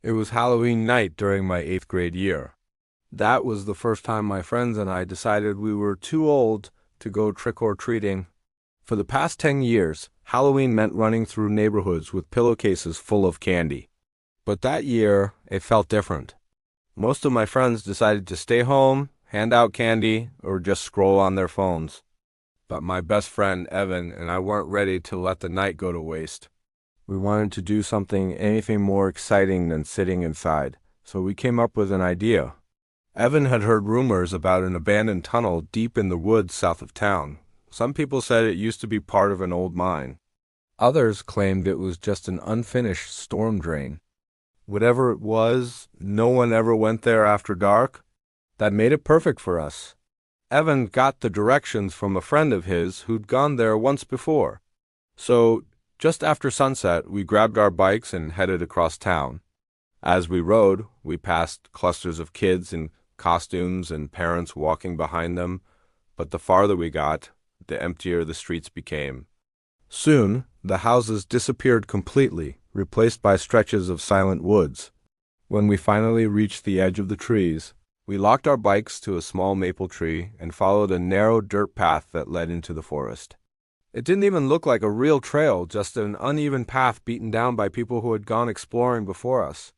It was Halloween night during my 8th grade year. That was the first time my friends and I decided we were too old to go trick-or-treating. For the past 10 years, Halloween meant running through neighborhoods with pillowcases full of candy. But that year, it felt different. Most of my friends decided to stay home, hand out candy, or just scroll on their phones. But my best friend, Evan, and I weren't ready to let the night go to waste. We wanted to do anything more exciting than sitting inside, so we came up with an idea. Evan had heard rumors about an abandoned tunnel deep in the woods south of town. Some people said it used to be part of an old mine. Others claimed it was just an unfinished storm drain. Whatever it was, no one ever went there after dark. That made it perfect for us. Evan got the directions from a friend of his who'd gone there once before. So, just after sunset, we grabbed our bikes and headed across town. As we rode, we passed clusters of kids in costumes and parents walking behind them, but the farther we got, the emptier the streets became. Soon, the houses disappeared completely, replaced by stretches of silent woods. When we finally reached the edge of the trees, we locked our bikes to a small maple tree and followed a narrow dirt path that led into the forest. It didn't even look like a real trail, just an uneven path beaten down by people who had gone exploring before us.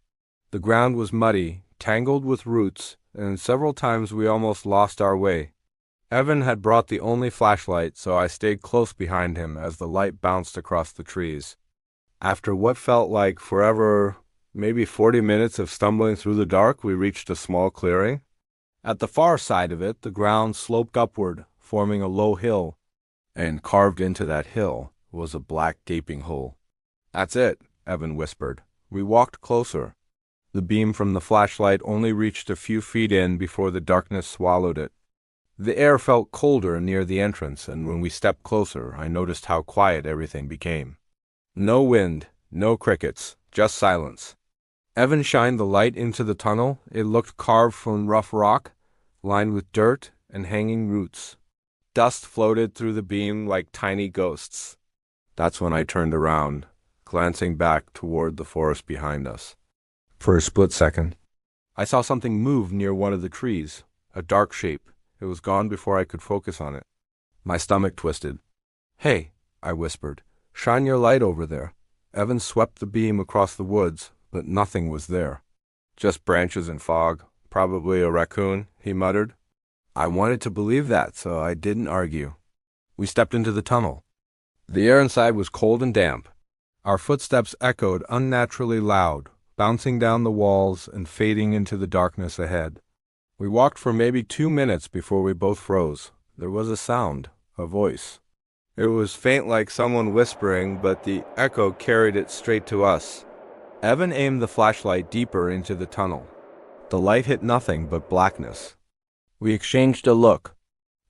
The ground was muddy, tangled with roots, and several times we almost lost our way. Evan had brought the only flashlight, so I stayed close behind him as the light bounced across the trees. After what felt like forever, maybe 40 minutes of stumbling through the dark, we reached a small clearing. At the far side of it, the ground sloped upward, forming a low hill, and carved into that hill was a black gaping hole. "That's it," Evan whispered. We walked closer. The beam from the flashlight only reached a few feet in before the darkness swallowed it. The air felt colder near the entrance, and when we stepped closer, I noticed how quiet everything became. No wind, no crickets, just silence. Evan shined the light into the tunnel. It looked carved from rough rock, lined with dirt and hanging roots. Dust floated through the beam like tiny ghosts. That's when I turned around, glancing back toward the forest behind us. For a split second, I saw something move near one of the trees, a dark shape. It was gone before I could focus on it. My stomach twisted. "Hey," I whispered, "shine your light over there." Evan swept the beam across the woods, but nothing was there. "Just branches and fog. Probably a raccoon," he muttered. I wanted to believe that, so I didn't argue. We stepped into the tunnel. The air inside was cold and damp. Our footsteps echoed unnaturally loud, bouncing down the walls and fading into the darkness ahead. We walked for maybe 2 minutes before we both froze. There was a sound, a voice. It was faint like someone whispering, but the echo carried it straight to us. Evan aimed the flashlight deeper into the tunnel. The light hit nothing but blackness. We exchanged a look.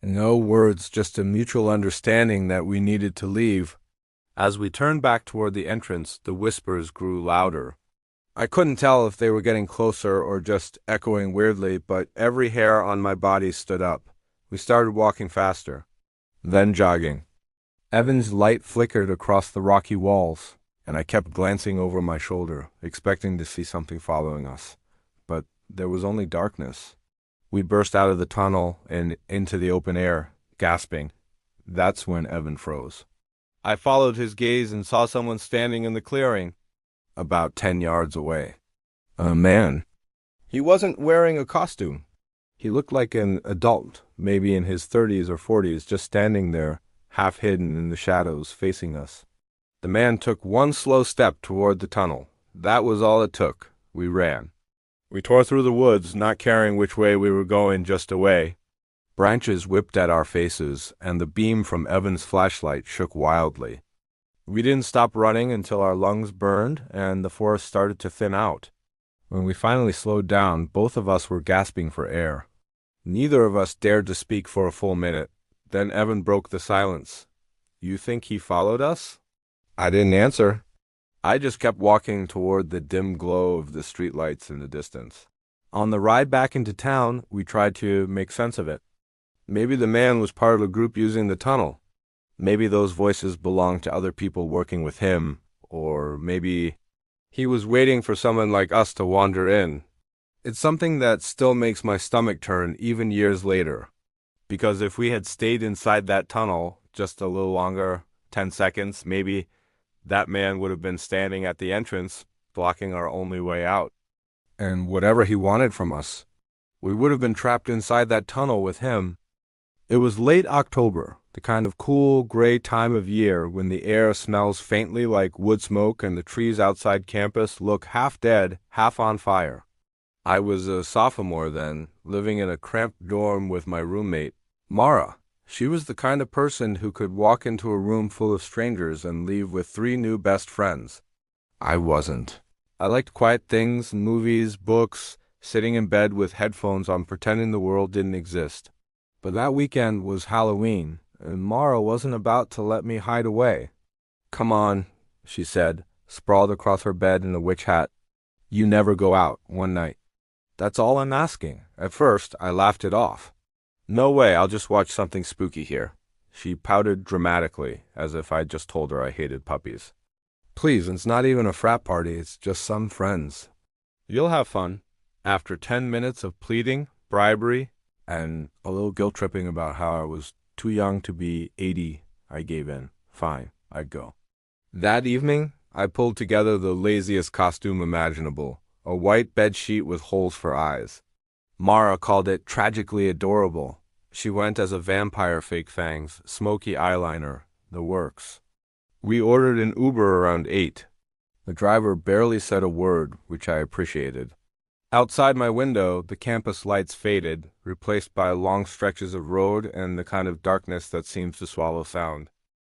No words, just a mutual understanding that we needed to leave. As we turned back toward the entrance, the whispers grew louder. I couldn't tell if they were getting closer or just echoing weirdly, but every hair on my body stood up. We started walking faster, then jogging. Evan's light flickered across the rocky walls, and I kept glancing over my shoulder, expecting to see something following us. But there was only darkness. We burst out of the tunnel and into the open air, gasping. That's when Evan froze. I followed his gaze and saw someone standing in the clearing, about 10 yards away. A man. He wasn't wearing a costume. He looked like an adult, maybe in his 30s or 40s, just standing there, half hidden in the shadows, facing us. The man took one slow step toward the tunnel. That was all it took. We ran. We tore through the woods, not caring which way we were going, just away. Branches whipped at our faces, and the beam from Evan's flashlight shook wildly. We didn't stop running until our lungs burned and the forest started to thin out. When we finally slowed down, both of us were gasping for air. Neither of us dared to speak for a full minute. Then Evan broke the silence. "You think he followed us?" I didn't answer. I just kept walking toward the dim glow of the streetlights in the distance. On the ride back into town, we tried to make sense of it. Maybe the man was part of a group using the tunnel. Maybe those voices belonged to other people working with him, or maybe He was waiting for someone like us to wander in. It's something that still makes my stomach turn even years later. Because if we had stayed inside that tunnel just a little longer, 10 seconds, maybe that man would have been standing at the entrance, blocking our only way out. And whatever he wanted from us, we would have been trapped inside that tunnel with him. It was late October, the kind of cool, gray time of year when the air smells faintly like wood smoke and the trees outside campus look half dead, half on fire. I was a sophomore then, living in a cramped dorm with my roommate, Mara. She was the kind of person who could walk into a room full of strangers and leave with 3 new best friends. I wasn't. I liked quiet things, movies, books, sitting in bed with headphones on pretending the world didn't exist. But that weekend was Halloween, and Mara wasn't about to let me hide away. "Come on," she said, sprawled across her bed in a witch hat. "You never go out one night." "That's all I'm asking." At first, I laughed it off. "No way, I'll just watch something spooky here." She pouted dramatically, as if I'd just told her I hated puppies. "Please, it's not even a frat party, it's just some friends." "You'll have fun." After 10 minutes of pleading, bribery, and a little guilt-tripping about how I was too young to be 80, I gave in. Fine, I'd go. That evening, I pulled together the laziest costume imaginable, a white bedsheet with holes for eyes. Mara called it tragically adorable. She went as a vampire, fake fangs, smoky eyeliner, the works. We ordered an Uber around 8. The driver barely said a word, which I appreciated. Outside my window, the campus lights faded, replaced by long stretches of road and the kind of darkness that seems to swallow sound.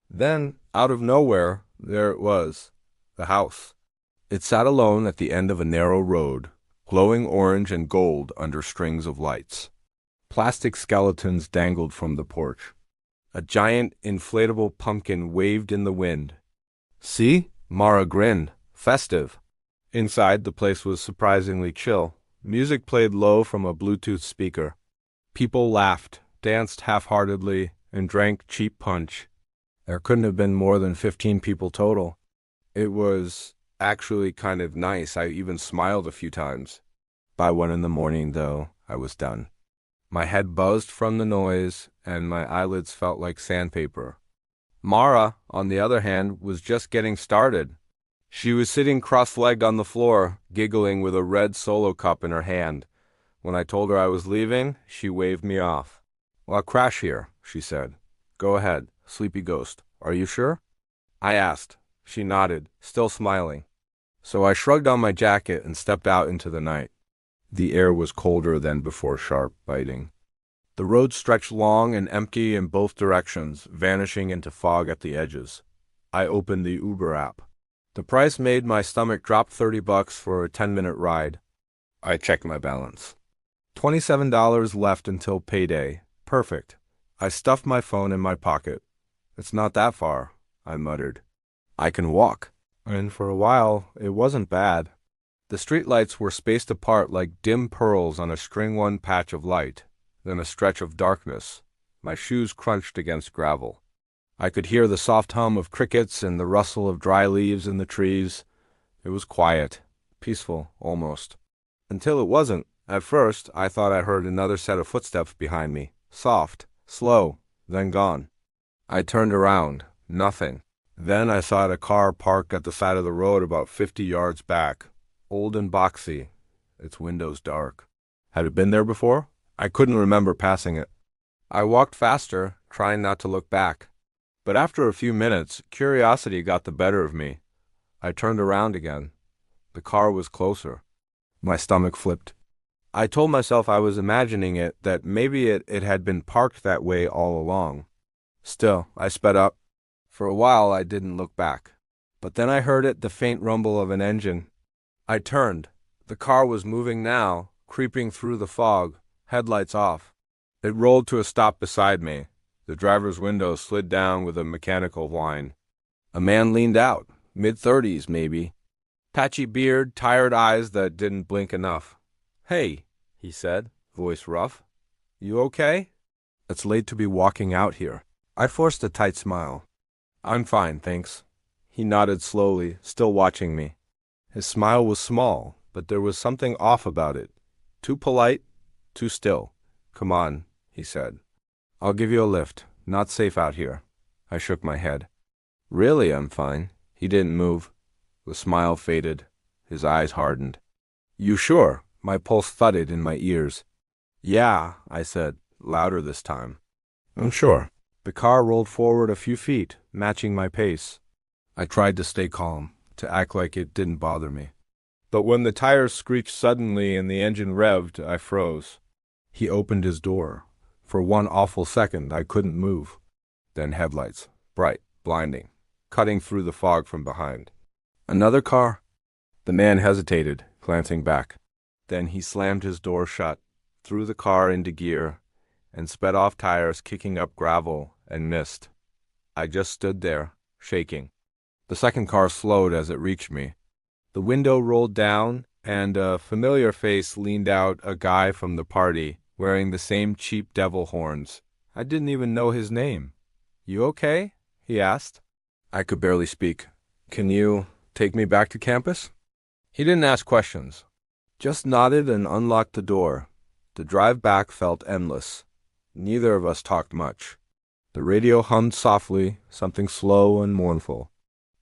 Then, out of nowhere, there it was, the house. It sat alone at the end of a narrow road, glowing orange and gold under strings of lights. Plastic skeletons dangled from the porch. A giant, inflatable pumpkin waved in the wind. "See?" Mara grinned. "Festive." Inside, the place was surprisingly chill. Music played low from a Bluetooth speaker. People laughed, danced half-heartedly, and drank cheap punch. There couldn't have been more than 15 people total. It was actually kind of nice. I even smiled a few times. By 1 in the morning, though, I was done. My head buzzed from the noise, and my eyelids felt like sandpaper. Mara, on the other hand, was just getting started. She was sitting cross-legged on the floor, giggling with a red Solo cup in her hand. When I told her I was leaving, she waved me off. "Well, I'll crash here," she said. "Go ahead, sleepy ghost. Are you sure?" I asked. She nodded, still smiling. So I shrugged on my jacket and stepped out into the night. The air was colder than before, sharp, biting. The road stretched long and empty in both directions, vanishing into fog at the edges. I opened the Uber app. The price made my stomach drop $30 for a 10-minute ride. I checked my balance. $27 left until payday. Perfect. I stuffed my phone in my pocket. "It's not that far," I muttered. "I can walk." And for a while, it wasn't bad. The streetlights were spaced apart like dim pearls on a string-one patch of light, then a stretch of darkness. My shoes crunched against gravel. I could hear the soft hum of crickets and the rustle of dry leaves in the trees. It was quiet, peaceful almost. Until it wasn't. At first, I thought I heard another set of footsteps behind me. Soft, slow, then gone. I turned around. Nothing. Then I saw a car parked at the side of the road about 50 yards back. Old and boxy, its windows dark. Had it been there before? I couldn't remember passing it. I walked faster, trying not to look back. But after a few minutes, curiosity got the better of me. I turned around again. The car was closer. My stomach flipped. I told myself I was imagining it, that maybe it had been parked that way all along. Still, I sped up. For a while, I didn't look back. But then I heard the faint rumble of an engine. I turned. The car was moving now, creeping through the fog, headlights off. It rolled to a stop beside me. The driver's window slid down with a mechanical whine. A man leaned out, mid-30s maybe. Patchy beard, tired eyes that didn't blink enough. "Hey," he said, voice rough. "You okay?" "It's late to be walking out here." I forced a tight smile. "I'm fine, thanks." He nodded slowly, still watching me. His smile was small, but there was something off about it. Too polite, too still. "Come on," he said. "I'll give you a lift. Not safe out here." I shook my head. "Really, I'm fine." He didn't move. The smile faded. His eyes hardened. "You sure?" My pulse thudded in my ears. "Yeah," I said, louder this time. "I'm sure." The car rolled forward a few feet, matching my pace. I tried to stay calm, to act like it didn't bother me. But when the tires screeched suddenly and the engine revved, I froze. He opened his door. For one awful second, I couldn't move. Then headlights, bright, blinding, cutting through the fog from behind. "Another car?" The man hesitated, glancing back. Then he slammed his door shut, threw the car into gear, and sped off, tires kicking up gravel and mist. I just stood there, shaking. The second car slowed as it reached me. The window rolled down, and a familiar face leaned out, a guy from the party, wearing the same cheap devil horns. I didn't even know his name. "You okay?" he asked. I could barely speak. "Can you take me back to campus?" He didn't ask questions, just nodded and unlocked the door. The drive back felt endless. Neither of us talked much. The radio hummed softly, something slow and mournful.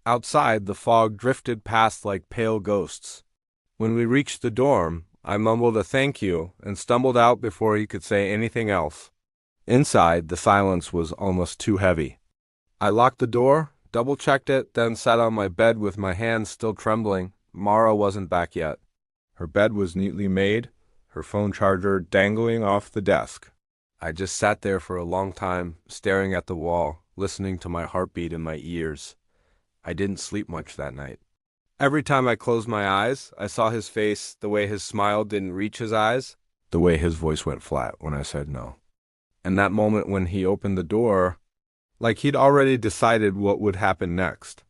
Outside, the fog drifted past like pale ghosts. When we reached the dorm, I mumbled a thank you and stumbled out before he could say anything else. Inside, the silence was almost too heavy. I locked the door, double-checked it, then sat on my bed with my hands still trembling. Mara wasn't back yet. Her bed was neatly made, her phone charger dangling off the desk. I just sat there for a long time, staring at the wall, listening to my heartbeat in my ears. I didn't sleep much that night. Every time I closed my eyes, I saw his face, the way his smile didn't reach his eyes, the way his voice went flat when I said no. And that moment when he opened the door, like he'd already decided what would happen next.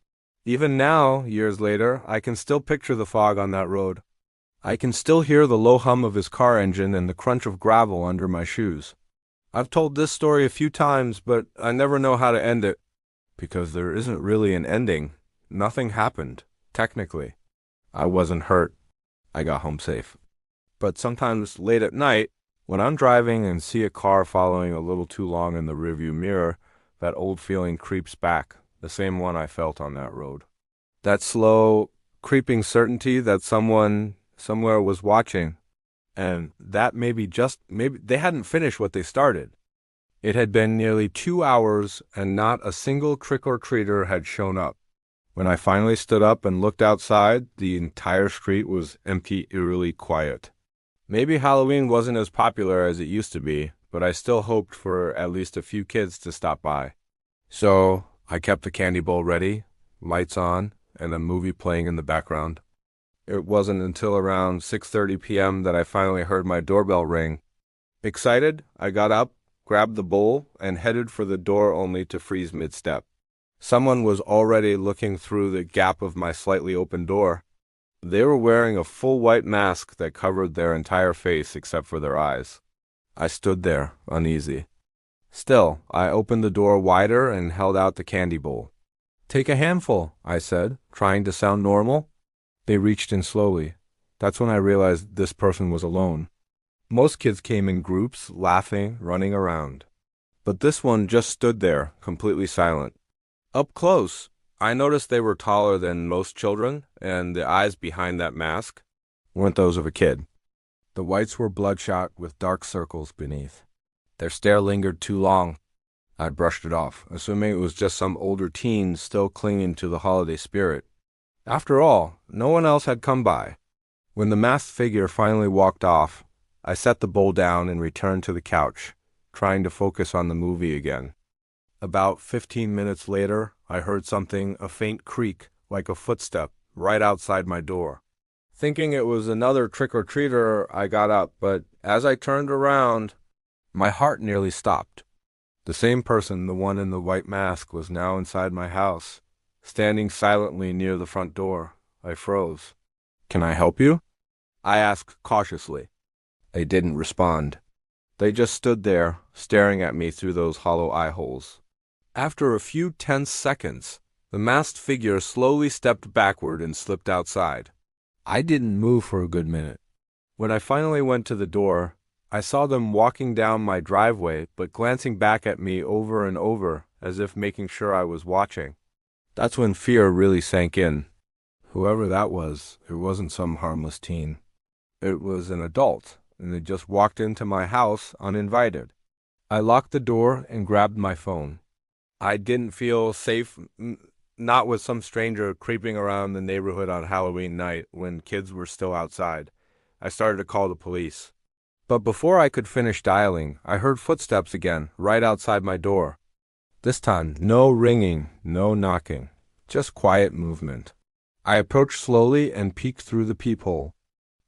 Even now, years later, I can still picture the fog on that road. I can still hear the low hum of his car engine and the crunch of gravel under my shoes. I've told this story a few times, but I never know how to end it. Because there isn't really an ending. Nothing happened, technically. I wasn't hurt. I got home safe. But sometimes late at night, when I'm driving and see a car following a little too long in the rearview mirror, that old feeling creeps back, the same one I felt on that road. That slow, creeping certainty that someone somewhere was watching, and that maybe they hadn't finished what they started. It had been nearly 2 hours, and not a single trick-or-treater had shown up. When I finally stood up and looked outside, the entire street was empty, eerily quiet. Maybe Halloween wasn't as popular as it used to be, but I still hoped for at least a few kids to stop by. So I kept the candy bowl ready, lights on, and a movie playing in the background. It wasn't until around 6:30 p.m. that I finally heard my doorbell ring. Excited, I got up, grabbed the bowl, and headed for the door only to freeze mid-step. Someone was already looking through the gap of my slightly open door. They were wearing a full white mask that covered their entire face except for their eyes. I stood there, uneasy. Still, I opened the door wider and held out the candy bowl. "Take a handful," I said, trying to sound normal. They reached in slowly. That's when I realized this person was alone. Most kids came in groups, laughing, running around. But this one just stood there, completely silent. Up close, I noticed they were taller than most children, and the eyes behind that mask weren't those of a kid. The whites were bloodshot with dark circles beneath. Their stare lingered too long. I brushed it off, assuming it was just some older teen still clinging to the holiday spirit. After all, no one else had come by. When the masked figure finally walked off, I set the bowl down and returned to the couch, trying to focus on the movie again. About 15 minutes later, I heard something, a faint creak, like a footstep, right outside my door. Thinking it was another trick-or-treater, I got up, but as I turned around, my heart nearly stopped. The same person, the one in the white mask, was now inside my house, standing silently near the front door. I froze. "Can I help you?" I asked cautiously. They didn't respond. They just stood there, staring at me through those hollow eye holes. After a few tense seconds, the masked figure slowly stepped backward and slipped outside. I didn't move for a good minute. When I finally went to the door, I saw them walking down my driveway, but glancing back at me over and over, as if making sure I was watching. That's when fear really sank in. Whoever that was, it wasn't some harmless teen. It was an adult, and they just walked into my house uninvited. I locked the door and grabbed my phone. I didn't feel safe, not with some stranger creeping around the neighborhood on Halloween night when kids were still outside. I started to call the police. But before I could finish dialing, I heard footsteps again, right outside my door. This time, no ringing, no knocking, just quiet movement. I approached slowly and peeked through the peephole.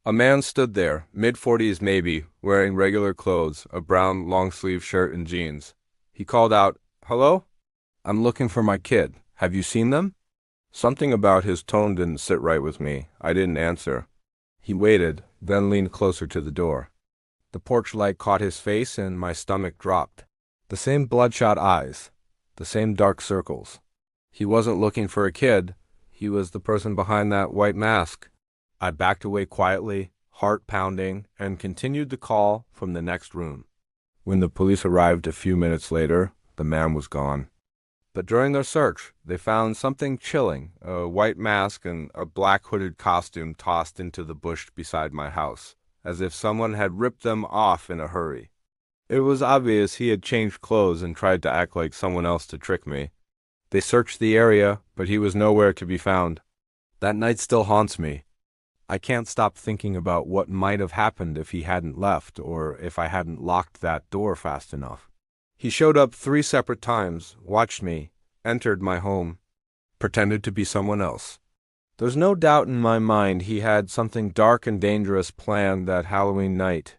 A man stood there, mid-40s maybe, wearing regular clothes, a brown long-sleeve shirt and jeans. He called out, "Hello? I'm looking for my kid. Have you seen them?" Something about his tone didn't sit right with me. I didn't answer. He waited, then leaned closer to the door. The porch light caught his face and my stomach dropped. The same bloodshot eyes, the same dark circles. He wasn't looking for a kid. He was the person behind that white mask. I backed away quietly, heart pounding, and continued the call from the next room. When the police arrived a few minutes later, the man was gone. But during their search, they found something chilling, a white mask and a black hooded costume tossed into the bush beside my house, as if someone had ripped them off in a hurry. It was obvious he had changed clothes and tried to act like someone else to trick me. They searched the area, but he was nowhere to be found. That night still haunts me. I can't stop thinking about what might have happened if he hadn't left, or if I hadn't locked that door fast enough. He showed up 3 separate times, watched me, entered my home, pretended to be someone else. There's no doubt in my mind he had something dark and dangerous planned that Halloween night.